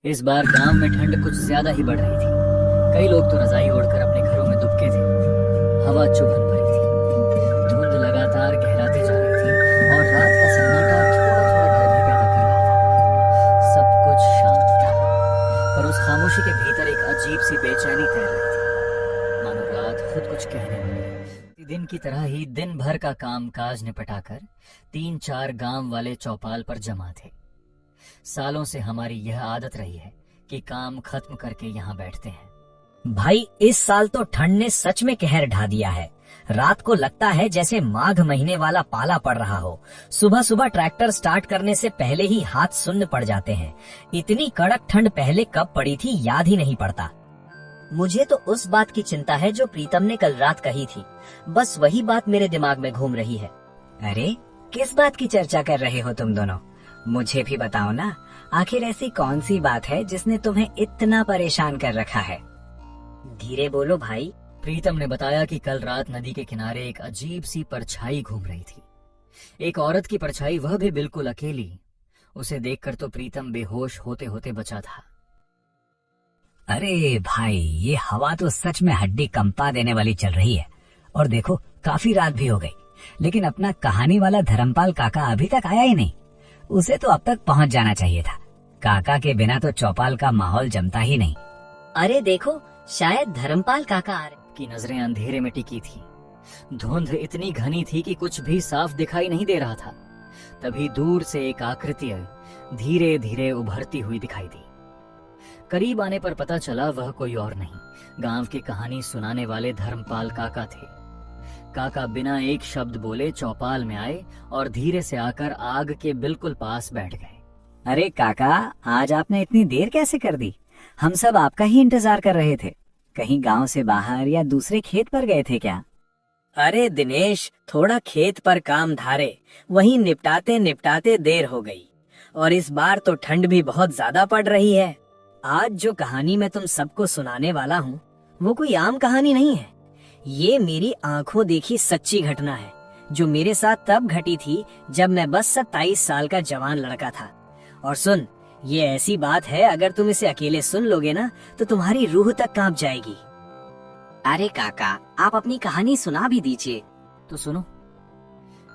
इस बार गांव में ठंड कुछ ज्यादा ही बढ़ रही थी। कई लोग तो रजाई ओढ़कर अपने घरों में दुबके थे। हवा चुभन भरी थी, धुंध लगातार गहराती जा रही थी और रात का सन्नाटा थोड़ा थोड़ा डर भी पैदा कर रहा था। सब कुछ शांत था, पर उस खामोशी के भीतर एक अजीब सी बेचैनी तैर रही थी, मानो रात खुद कुछ कहने वाली है। दिन की तरह ही दिन भर का काम काज निपटाकर 3-4 गांव वाले चौपाल पर जमा थे। सालों से हमारी यह आदत रही है कि काम खत्म करके यहाँ बैठते हैं। भाई, इस साल तो ठंड ने सच में कहर ढा दिया है। रात को लगता है जैसे माघ महीने वाला पाला पड़ रहा हो। सुबह सुबह ट्रैक्टर स्टार्ट करने से पहले ही हाथ सुन्न पड़ जाते हैं। इतनी कड़क ठंड पहले कब पड़ी थी याद ही नहीं पड़ता। मुझे तो उस बात की चिंता है जो प्रीतम ने कल रात कही थी। बस वही बात मेरे दिमाग में घूम रही है। अरे, किस बात की चर्चा कर रहे हो तुम दोनों? मुझे भी बताओ ना, आखिर ऐसी कौन सी बात है जिसने तुम्हें इतना परेशान कर रखा है? धीरे बोलो भाई। प्रीतम ने बताया कि कल रात नदी के किनारे एक अजीब सी परछाई घूम रही थी। एक औरत की परछाई, वह भी बिल्कुल अकेली। उसे देखकर तो प्रीतम बेहोश होते होते बचा था। अरे भाई, ये हवा तो सच में हड्डी कंपा देने वाली चल रही है। और देखो, काफी रात भी हो गई, लेकिन अपना कहानी वाला धर्मपाल काका अभी तक आया ही नहीं। उसे तो अब तक पहुंच जाना चाहिए था। काका के बिना तो चौपाल का माहौल जमता ही नहीं। अरे देखो, शायद धर्मपाल काका आ रहे। की नजरें अंधेरे में टिकी थी। धुंध इतनी घनी थी कि कुछ भी साफ दिखाई नहीं दे रहा था। तभी दूर से एक आकृति धीरे धीरे उभरती हुई दिखाई दी। करीब आने पर पता चला वह कोई और नहीं, गांव की कहानी सुनाने वाले धर्मपाल काका थे। काका बिना एक शब्द बोले चौपाल में आए और धीरे से आकर आग के बिल्कुल पास बैठ गए। अरे काका, आज आपने इतनी देर कैसे कर दी? हम सब आपका ही इंतजार कर रहे थे। कहीं गांव से बाहर या दूसरे खेत पर गए थे क्या? अरे दिनेश, थोड़ा खेत पर काम धारे, वहीं निपटाते निपटाते देर हो गई। और इस बार तो ठंड भी बहुत ज्यादा पड़ रही है। आज जो कहानी मैं तुम सबको सुनाने वाला हूँ, वो कोई आम कहानी नहीं है। ये मेरी आंखों देखी सच्ची घटना है, जो मेरे साथ तब घटी थी जब मैं बस 27 साल का जवान लड़का था। और सुन, ये ऐसी बात है, अगर तुम इसे अकेले सुन लोगे ना, तो तुम्हारी रूह तक कांप जाएगी। अरे काका, आप अपनी कहानी सुना भी दीजिए। तो सुनो,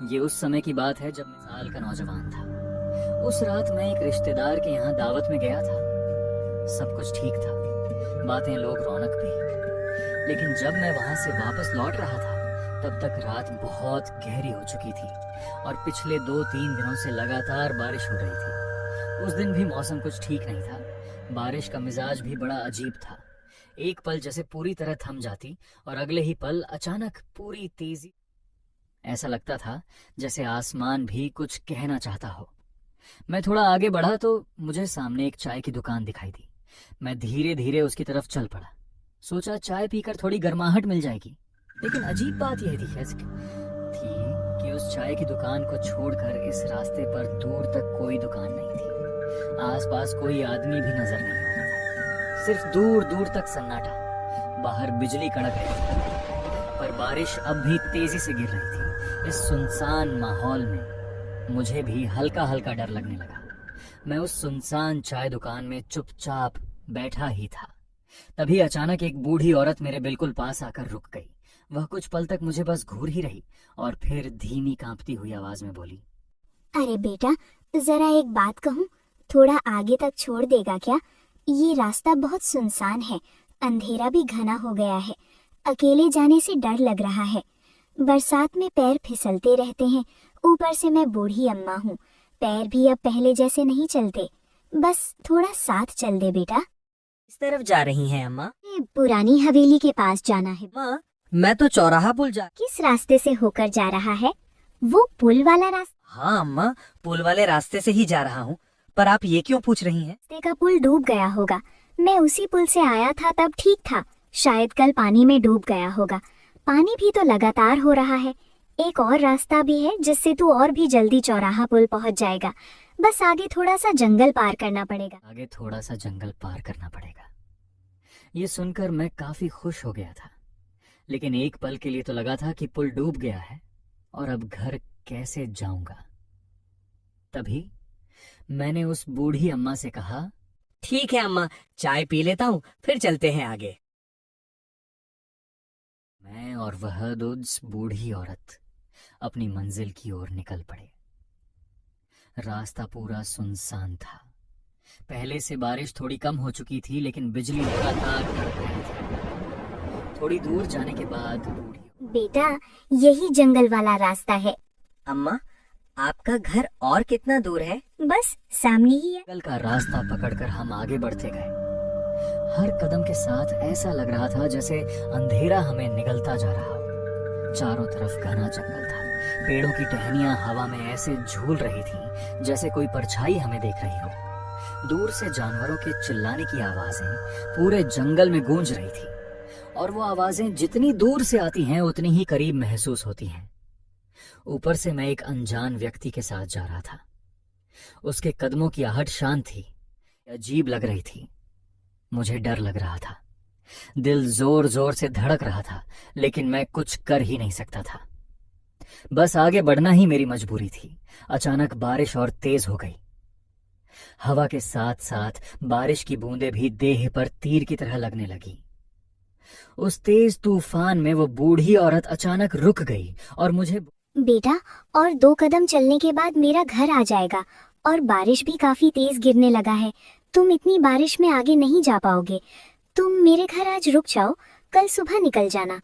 ये उस समय की बात है जब मैं साल का नौजवान था। उस रात मैं एक रिश्तेदार के यहाँ दावत में गया था। सब कुछ ठीक था, बातें, लोग, रौनक भी। लेकिन जब मैं वहां से वापस लौट रहा था, तब तक रात बहुत गहरी हो चुकी थी और पिछले 2-3 दिनों से लगातार बारिश हो रही थी। उस दिन भी मौसम कुछ ठीक नहीं था। बारिश का मिजाज भी बड़ा अजीब था। एक पल जैसे पूरी तरह थम जाती और अगले ही पल अचानक पूरी तेजी। ऐसा लगता था जैसे आसमान भी कुछ कहना चाहता हो। मैं थोड़ा आगे बढ़ा तो मुझे सामने एक चाय की दुकान दिखाई दी। मैं धीरे धीरे उसकी तरफ चल पड़ा। सोचा चाय पीकर थोड़ी गर्माहट मिल जाएगी। लेकिन अजीब बात यह थी कि उस चाय की दुकान को छोड़कर इस रास्ते पर दूर तक कोई दुकान नहीं थी। आसपास कोई आदमी भी नजर नहीं आ रहा था। सिर्फ दूर दूर तक सन्नाटा। बाहर बिजली कड़क रही थी, पर बारिश अब भी तेजी से गिर रही थी। इस सुनसान माहौल में मुझे भी हल्का हल्का डर लगने लगा। मैं उस सुनसान चाय दुकान में चुपचाप बैठा ही था। तभी अचानक एक बूढ़ी औरत मेरे बिल्कुल पास आकर रुक गई। वह कुछ पल तक मुझे बस घूर ही रही और फिर धीमी कांपती हुई आवाज में बोली, अरे बेटा, जरा एक बात कहूँ, थोड़ा आगे तक छोड़ देगा क्या? ये रास्ता बहुत सुनसान है, अंधेरा भी घना हो गया है, अकेले जाने से डर लग रहा है। बरसात में पैर फिसलते रहते हैं, ऊपर से मैं बूढ़ी अम्मा हूँ, पैर भी अब पहले जैसे नहीं चलते। बस थोड़ा साथ चल दे बेटा। किस तरफ जा रही हैं अम्मा? पुरानी हवेली के पास जाना है। माँ, मैं तो चौराहा पुल जा। किस रास्ते से होकर जा रहा है? वो पुल वाला रास्ता? हाँ अम्मा, पुल वाले रास्ते से ही जा रहा हूँ। पर आप ये क्यों पूछ रही हैं? रास्ते का पुल डूब गया होगा। मैं उसी पुल से आया था, तब ठीक था। शायद कल पानी में डूब गया होगा। पानी भी तो लगातार हो रहा है। एक और रास्ता भी है जिससे तू और भी जल्दी चौराहा पुल पहुंच जाएगा। बस आगे थोड़ा सा जंगल पार करना पड़ेगा। आगे थोड़ा सा जंगल पार करना पड़ेगा। ये सुनकर मैं काफी खुश हो गया था, लेकिन एक पल के लिए तो लगा था कि पुल डूब गया है और अब घर कैसे जाऊंगा। तभी मैंने उस बूढ़ी अम्मा से कहा, ठीक है अम्मा, चाय पी लेता हूँ, फिर चलते हैं आगे। मैं और वह दुज बूढ़ी औरत अपनी मंजिल की ओर निकल पड़े। रास्ता पूरा सुनसान था। पहले से बारिश थोड़ी कम हो चुकी थी, लेकिन बिजली लगातार कड़क रही थी। थोड़ी दूर जाने के बाद बूढ़ी बेटा, यही जंगल वाला रास्ता है। अम्मा, आपका घर और कितना दूर है? बस सामने ही है। जंगल का रास्ता पकड़कर हम आगे बढ़ते गए। हर कदम के साथ ऐसा लग रहा था जैसे अंधेरा हमें निगलता जा रहा हो। चारों तरफ घना जंगल था। पेड़ों की टहनियां हवा में ऐसे झूल रही थीं जैसे कोई परछाई हमें देख रही हो। दूर से जानवरों के चिल्लाने की आवाजें पूरे जंगल में गूंज रही थी, और वो आवाजें जितनी दूर से आती हैं उतनी ही करीब महसूस होती हैं। ऊपर से मैं एक अनजान व्यक्ति के साथ जा रहा था। उसके कदमों की आहट शांत थी, अजीब लग रही थी। मुझे डर लग रहा था। दिल जोर जोर से धड़क रहा था, लेकिन मैं कुछ कर ही नहीं सकता था। बस आगे बढ़ना ही मेरी मजबूरी थी। अचानक बारिश और तेज हो गई। हवा के साथ साथ बारिश की बूंदें भी देह पर तीर की तरह लगने लगी। उस तेज तूफान में वो बूढ़ी औरत अचानक रुक गई और मुझे बेटा, और 2 कदम चलने के बाद मेरा घर आ जाएगा, और बारिश भी काफी तेज गिरने लगा है। तुम इतनी बारिश में आगे नहीं जा पाओगे। तुम मेरे घर आज रुक जाओ, कल सुबह निकल जाना।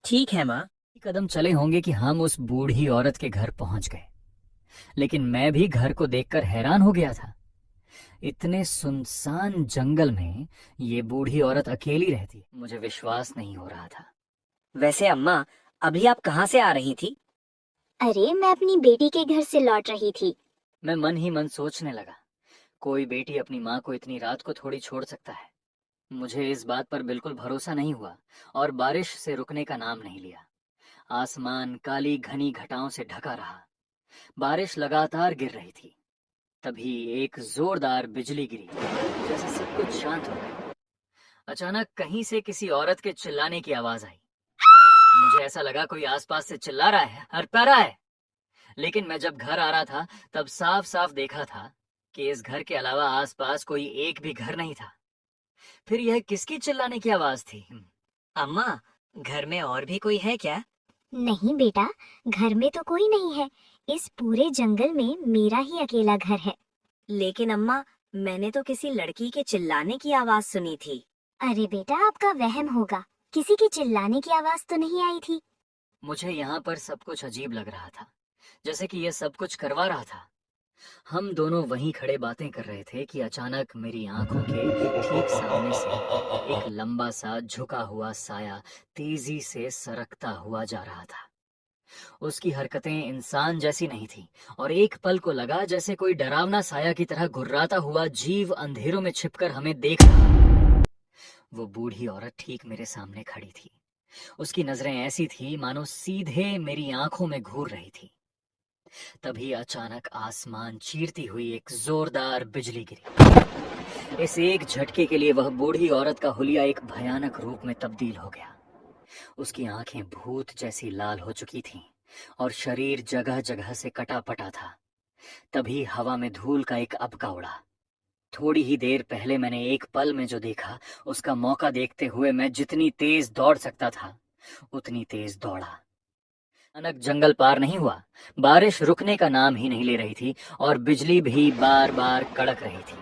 ठीक है माँ। कदम चले होंगे कि हम उस बूढ़ी औरत के घर पहुंच गए, लेकिन मैं भी घर को देखकर हैरान हो गया था। इतने सुनसान जंगल में ये बूढ़ी औरत अकेली रहती, मुझे विश्वास नहीं हो रहा था। वैसे अम्मा, अभी आप कहाँ से आ रही थी? अरे, मैं अपनी बेटी के घर से लौट रही थी। मैं मन ही मन सोचने लगा, कोई बेटी अपनी माँ को इतनी रात को थोड़ी छोड़ सकता है। मुझे इस बात पर बिल्कुल भरोसा नहीं हुआ, और बारिश से रुकने का नाम नहीं लिया। आसमान काली घनी घटाओं से ढका रहा। बारिश लगातार गिर रही थी। तभी एक जोरदार बिजली गिरी, जैसे सब कुछ शांत हो गया। अचानक कहीं से किसी औरत के चिल्लाने की आवाज आई। मुझे ऐसा लगा कोई आसपास से चिल्ला रहा है, हड़पा रहा है। लेकिन मैं जब घर आ रहा था तब साफ साफ देखा था कि इस घर के अलावा आसपास कोई एक भी घर नहीं था। फिर यह किसकी चिल्लाने की आवाज थी? अम्मा, घर में और भी कोई है क्या? नहीं बेटा, घर में तो कोई नहीं है। इस पूरे जंगल में मेरा ही अकेला घर है। लेकिन अम्मा, मैंने तो किसी लड़की के चिल्लाने की आवाज सुनी थी। अरे बेटा, आपका वहम होगा। किसी की चिल्लाने की आवाज तो नहीं आई थी। मुझे यहाँ पर सब कुछ अजीब लग रहा था, जैसे कि यह सब कुछ करवा रहा था। हम दोनों वहीं खड़े बातें कर रहे थे कि अचानक मेरी आंखों के ठीक सामने से एक लंबा सा झुका हुआ साया तेजी से सरकता हुआ जा रहा था। उसकी हरकतें इंसान जैसी नहीं थी, और एक पल को लगा जैसे कोई डरावना साया की तरह घुर्राता हुआ जीव अंधेरों में छिपकर हमें देख रहा। वो बूढ़ी औरत ठीक मेरे सामने खड़ी थी। उसकी नजरें ऐसी थी मानो सीधे मेरी आंखों में घूर रही थी। तभी अचानक आसमान चीरती हुई एक जोरदार बिजली गिरी। इस एक झटके के लिए वह बूढ़ी औरत का हुलिया एक भयानक रूप में तब्दील हो गया। उसकी आंखें भूत जैसी लाल हो चुकी थीं, और शरीर जगह जगह से कटा पटा था। तभी हवा में धूल का एक अबका उड़ा। थोड़ी ही देर पहले मैंने एक पल में जो देखा, उसका मौका देखते हुए मैं जितनी तेज दौड़ सकता था उतनी तेज दौड़ा। अचानक जंगल पार नहीं हुआ। बारिश रुकने का नाम ही नहीं ले रही थी, और बिजली भी बार बार कड़क रही थी।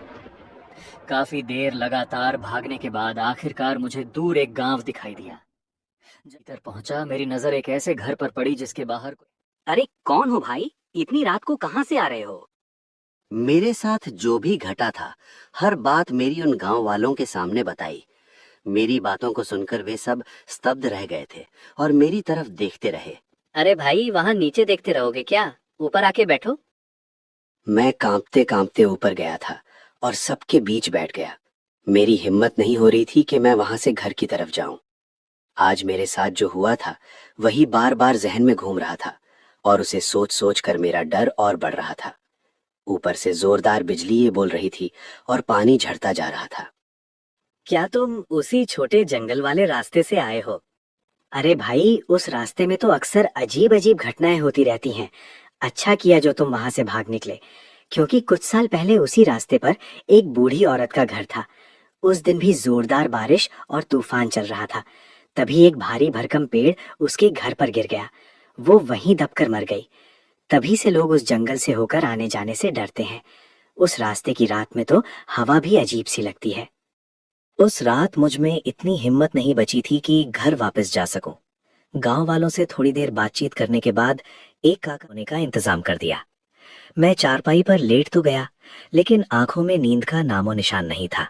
काफी देर लगातार भागने के बाद आखिरकार मुझे दूर एक गांव दिखाई दिया। जब इधर पहुंचा, मेरी नजर एक ऐसे घर पर पड़ी जिसके बाहर अरे कौन हो भाई? इतनी रात को कहाँ से आ रहे हो? मेरे साथ जो भी घटा था, हर बात मेरी उन गांव वालों के सामने बताई। मेरी बातों को सुनकर वे सब स्तब्ध रह गए थे और मेरी तरफ देखते रहे। अरे भाई, वहाँ नीचे देखते रहोगे क्या? ऊपर आके बैठो। मैं कांपते कांपते ऊपर गया था और सबके बीच बैठ गया। मेरी हिम्मत नहीं हो रही थी कि मैं वहां से घर की तरफ जाऊं। आज मेरे साथ जो हुआ था वही बार बार जहन में घूम रहा था, और उसे सोच सोच कर मेरा डर और बढ़ रहा था। ऊपर से जोरदार बिजली ये बोल रही थी और पानी झड़ता जा रहा था। क्या तुम उसी छोटे जंगल वाले रास्ते से आए हो? अरे भाई, उस रास्ते में तो अक्सर अजीब अजीब घटनाएं होती रहती हैं। अच्छा किया जो तुम वहां से भाग निकले। क्योंकि कुछ साल पहले उसी रास्ते पर एक बूढ़ी औरत का घर था। उस दिन भी जोरदार बारिश और तूफान चल रहा था। तभी एक भारी भरकम पेड़ उसके घर पर गिर गया। वो वहीं दबकर मर गई। तभी से लोग उस जंगल से होकर आने जाने से डरते हैं। उस रास्ते की रात में तो हवा भी अजीब सी लगती है। उस रात मुझ में इतनी हिम्मत नहीं बची थी कि घर वापस जा सकूं। गांव वालों से थोड़ी देर बातचीत करने के बाद एक काका होने का इंतजाम कर दिया। मैं चारपाई पर लेट तो गया, लेकिन आंखों में नींद का नामो निशान नहीं था।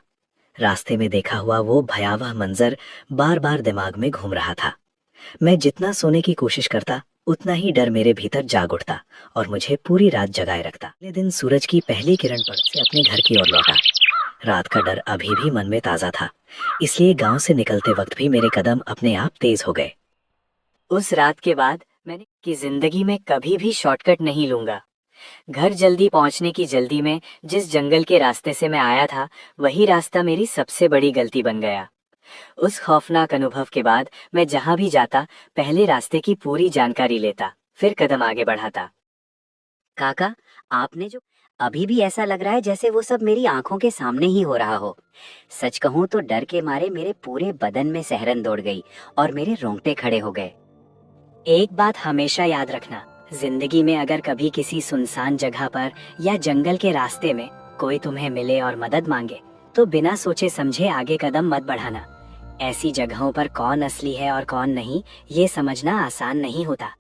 रास्ते में देखा हुआ वो भयावह मंजर बार बार दिमाग में घूम रहा था। मैं जितना सोने की कोशिश करता, उतना ही डर मेरे भीतर जाग उठता और मुझे पूरी रात जगाए रखता। अगले दिन सूरज की पहली किरण पड़ने से अपने घर की ओर लौटा। रात का डर अभी भी मन में ताजा था, इसलिए गांव से निकलते वक्त भी मेरे कदम अपने आप तेज हो गए। उस रात के बाद मैंने कि जिंदगी में कभी भी शॉर्टकट नहीं लूंगा। घर जल्दी पहुंचने की जल्दी में जिस जंगल के रास्ते से मैं आया था, वही रास्ता मेरी सबसे बड़ी गलती बन गया। उस खौफनाक अनुभव के बाद मैं जहां भी जाता, पहले रास्ते की पूरी जानकारी लेता, फिर कदम आगे बढ़ाता। काका, आपने जो अभी भी ऐसा लग रहा है जैसे वो सब मेरी आंखों के सामने ही हो रहा हो। सच कहूं तो डर के मारे मेरे पूरे बदन में सिहरन दौड़ गई और मेरे रोंगटे खड़े हो गए। एक बात हमेशा याद रखना, जिंदगी में अगर कभी किसी सुनसान जगह पर या जंगल के रास्ते में कोई तुम्हें मिले और मदद मांगे, तो बिना सोचे समझे आगे कदम मत बढ़ाना। ऐसी जगहों पर कौन असली है और कौन नहीं, ये समझना आसान नहीं होता।